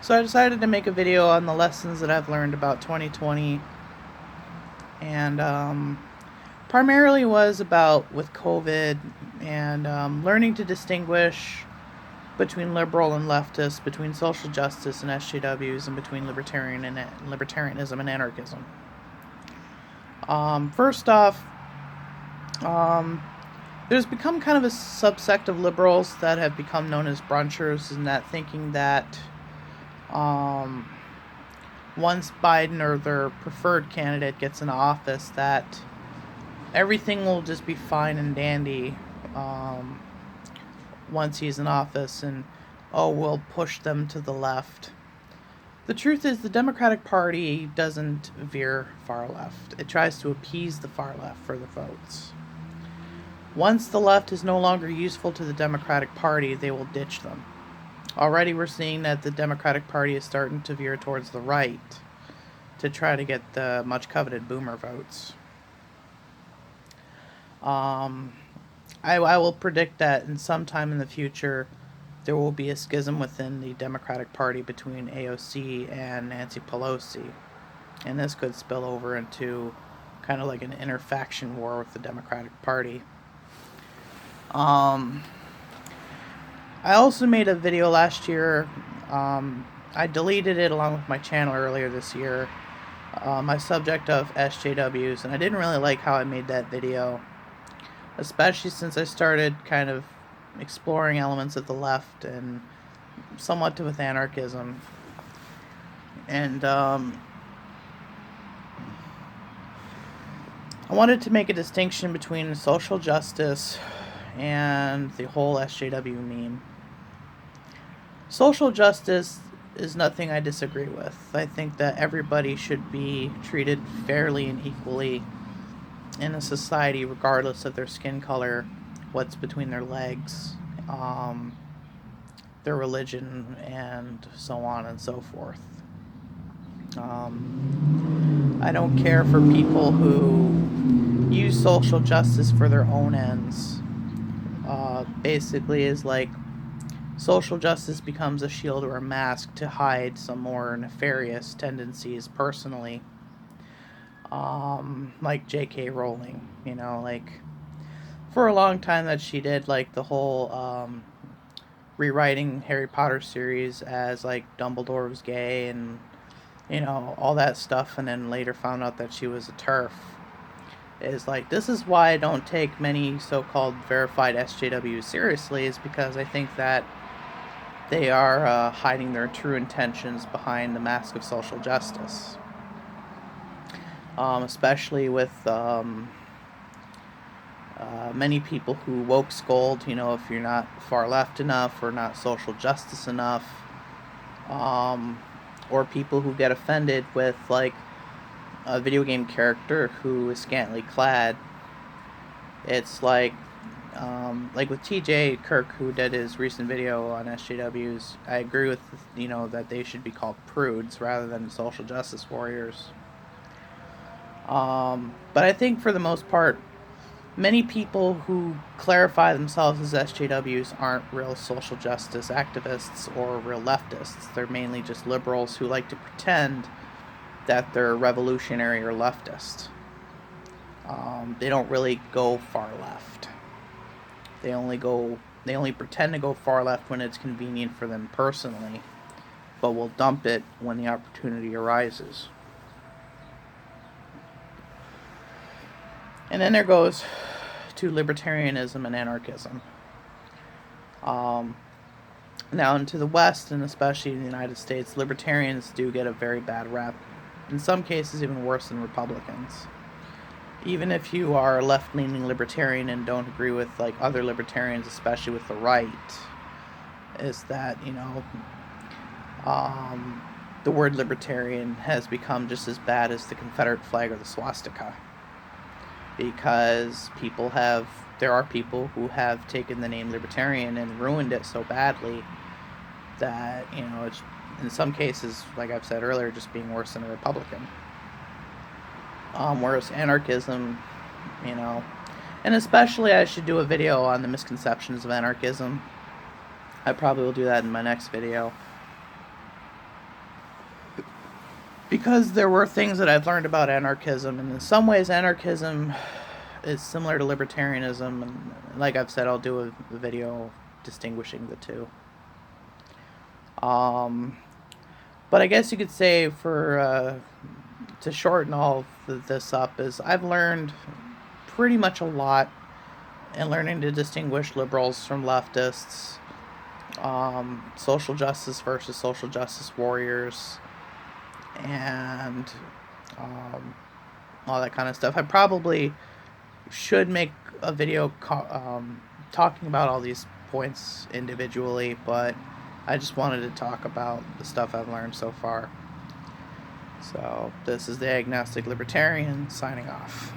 So I decided to make a video on the lessons that I've learned about 2020, and primarily was about with COVID and learning to distinguish between liberal and leftist, between social justice and SJWs, and between libertarianism and anarchism. First off, there's become kind of a subsect of liberals that have become known as brunchers, and that thinking that once Biden or their preferred candidate gets in office, that everything will just be fine and dandy once he's in office, and we'll push them to the left. The truth is, the Democratic Party doesn't veer far left. It tries to appease the far left for the votes. Once the left is no longer useful to the Democratic Party, they will ditch them. Already we're seeing that the Democratic Party is starting to veer towards the right to try to get the much coveted boomer votes. I will predict that in some time in the future there will be a schism within the Democratic Party between AOC and Nancy Pelosi, and this could spill over into kind of like an interfaction war with the Democratic Party. I also made a video last year. I deleted it along with my channel earlier this year. My subject of SJWs, and I didn't really like how I made that video, especially since I started kind of exploring elements of the left and somewhat with anarchism. And I wanted to make a distinction between social justice and the whole SJW meme. Social justice is nothing I disagree with. I think that everybody should be treated fairly and equally in a society, regardless of their skin color, what's between their legs, their religion, and so on and so forth. I don't care for people who use social justice for their own ends. Basically is like social justice becomes a shield or a mask to hide some more nefarious tendencies personally. Like J.K. Rowling, like for a long time that she did like the whole rewriting Harry Potter series as like Dumbledore was gay and all that stuff, and then later found out that she was a TERF. Is like, this is why I don't take many so-called verified SJWs seriously, is because I think that they are hiding their true intentions behind the mask of social justice. Especially with many people who woke scold, if you're not far left enough or not social justice enough, or people who get offended with like a video game character who is scantily clad. It's like with TJ Kirk, who did his recent video on SJWs, I agree with, that they should be called prudes rather than social justice warriors. But I think for the most part, many people who clarify themselves as SJWs aren't real social justice activists or real leftists. They're mainly just liberals who like to pretend that they're revolutionary or leftist. They don't really go far left. They only pretend to go far left when it's convenient for them personally, but will dump it when the opportunity arises. And then there goes to libertarianism and anarchism. Now, into the West, and especially in the United States, libertarians do get a very bad rep. In some cases, even worse than Republicans. Even if you are a left-leaning libertarian and don't agree with like other libertarians, especially with the right, is that the word libertarian has become just as bad as the Confederate flag or the swastika, because there are people who have taken the name libertarian and ruined it so badly that it's, in some cases, like I've said earlier, just being worse than a Republican. Whereas anarchism, and especially I should do a video on the misconceptions of anarchism. I probably will do that in my next video. because there were things that I've learned about anarchism, and in some ways anarchism is similar to libertarianism, and like I've said, I'll do a video distinguishing the two. But I guess you could say, for to shorten all of this up, is I've learned pretty much a lot in learning to distinguish liberals from leftists, social justice versus social justice warriors, and all that kind of stuff. I probably should make a video talking about all these points individually, but I just wanted to talk about the stuff I've learned so far. So this is the Agnostic Libertarian signing off.